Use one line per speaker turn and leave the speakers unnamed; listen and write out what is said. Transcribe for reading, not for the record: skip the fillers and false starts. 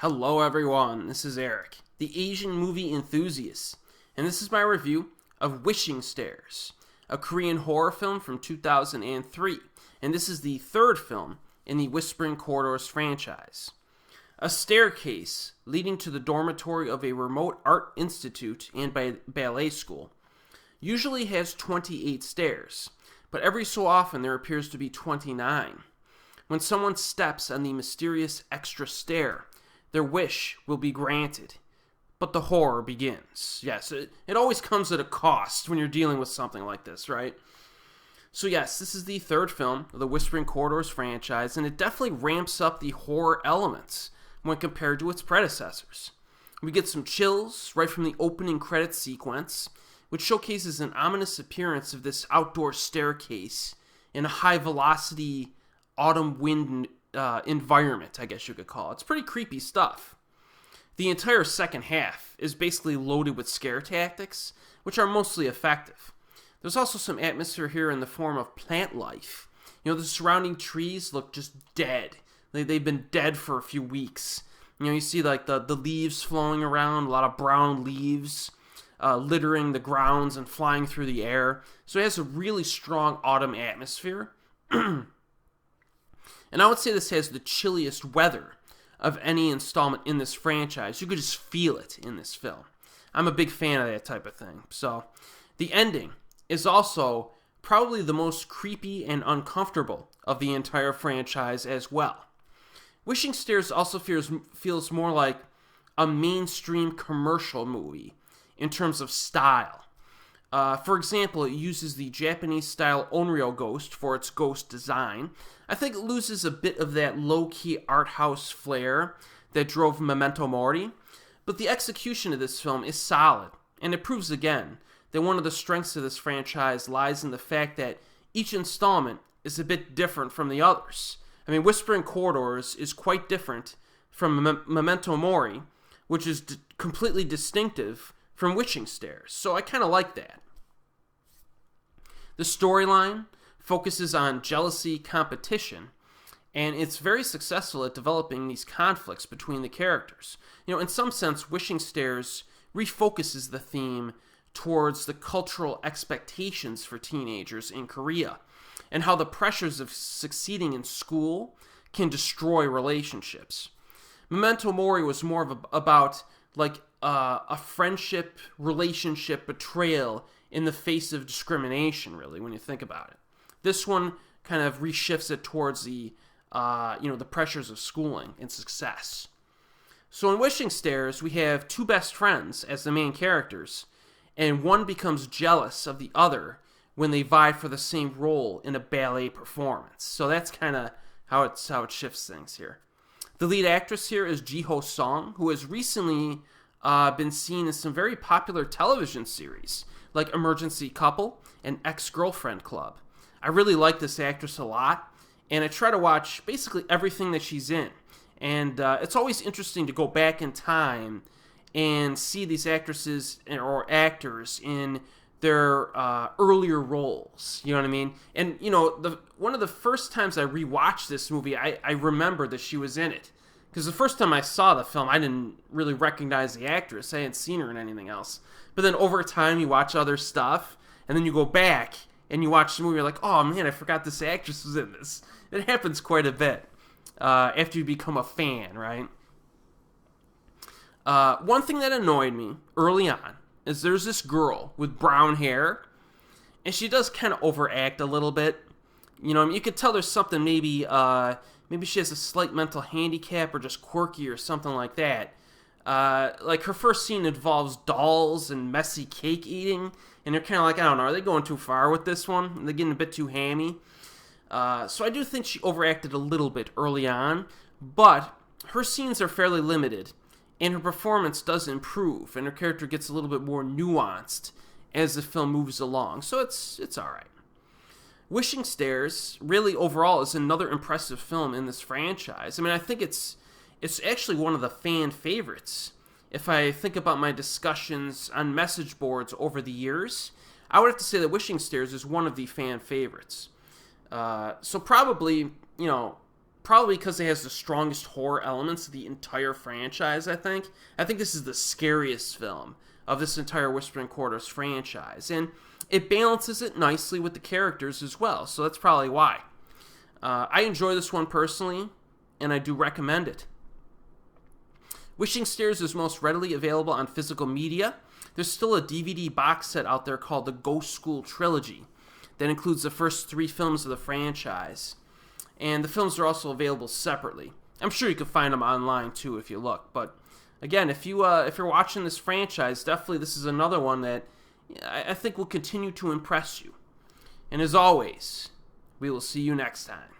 Hello everyone, this is Erik, the Asian movie enthusiast, and this is my review of Wishing Stairs, a Korean horror film from 2003, and this is the third film in the Whispering Corridors franchise. A staircase leading to the dormitory of a remote art institute and ballet school usually has 28 stairs, but every so often there appears to be 29. When someone steps on the mysterious extra stair, their wish will be granted. But the horror begins. Yes, it always comes at a cost when you're dealing with something like this, right? So yes, this is the third film of the Whispering Corridors franchise, and it definitely ramps up the horror elements when compared to its predecessors. We get some chills right from the opening credits sequence, which showcases an ominous appearance of this outdoor staircase in a high-velocity autumn wind environment, I guess you could call it. It's pretty creepy stuff. The entire second half is basically loaded with scare tactics, which are mostly effective. There's also some atmosphere here in the form of plant life. You know, the surrounding trees look just dead. They've been dead for a few weeks. You know, you see like the leaves flowing around, a lot of brown leaves littering the grounds and flying through the air. So it has a really strong autumn atmosphere. And I would say this has the chilliest weather of any installment in this franchise. You could just feel it in this film. I'm a big fan of that type of thing. So the ending is also probably the most creepy and uncomfortable of the entire franchise as well. Wishing Stairs also feels more like a mainstream commercial movie in terms of style. For example, it uses the Japanese-style Onryo ghost for its ghost design. I think it loses a bit of that low-key art house flair that drove Memento Mori, but the execution of this film is solid, and it proves again that one of the strengths of this franchise lies in the fact that each installment is a bit different from the others. I mean, Whispering Corridors is quite different from Memento Mori, which is completely distinctive from Wishing Stairs, so I kind of like that. The storyline focuses on jealousy, competition, and it's very successful at developing these conflicts between the characters. You know, in some sense, Wishing Stairs refocuses the theme towards the cultural expectations for teenagers in Korea, and how the pressures of succeeding in school can destroy relationships. Memento Mori was more about like a friendship, relationship betrayal in the face of discrimination, really, when you think about it. This one kind of reshifts it towards the pressures of schooling and success. So in Wishing Stairs, we have two best friends as the main characters, and one becomes jealous of the other when they vie for the same role in a ballet performance. So that's kind of how it shifts things here. The lead actress here is Ji-hyo, who has recently been seen in some very popular television series, like Emergency Couple and Ex-Girlfriend Club. I really like this actress a lot, and I try to watch basically everything that she's in. And it's always interesting to go back in time and see these actresses or actors in their earlier roles, you know what I mean? And, you know, one of the first times I rewatched this movie, I remember that she was in it. Because the first time I saw the film, I didn't really recognize the actress. I hadn't seen her in anything else. But then over time, you watch other stuff, and then you go back, and you watch the movie, you're like, oh man, I forgot this actress was in this. It happens quite a bit after you become a fan, right? One thing that annoyed me early on is there's this girl with brown hair, and she does kind of overact a little bit. You know, I mean, you could tell there's something maybe she has a slight mental handicap or just quirky or something like that. Like her first scene involves dolls and messy cake eating, and you're kind of like, I don't know, are they going too far with this one? Are they getting a bit too hammy? So I do think she overacted a little bit early on, but her scenes are fairly limited, and her performance does improve, and her character gets a little bit more nuanced as the film moves along, so it's alright. Wishing Stairs, really overall, is another impressive film in this franchise. I mean, I think it's actually one of the fan favorites. If I think about my discussions on message boards over the years, I would have to say that Wishing Stairs is one of the fan favorites. So probably, you know, probably because it has the strongest horror elements of the entire franchise, I think. I think this is the scariest film of this entire Whispering Quarters franchise. And it balances it nicely with the characters as well, so that's probably why. I enjoy this one personally, and I do recommend it. Wishing Stairs is most readily available on physical media. There's still a DVD box set out there called the Ghost School Trilogy that includes the first 3 films of the franchise. And the films are also available separately. I'm sure you can find them online too if you look. But again, if you're watching this franchise, definitely this is another one that I think will continue to impress you. And as always, we will see you next time.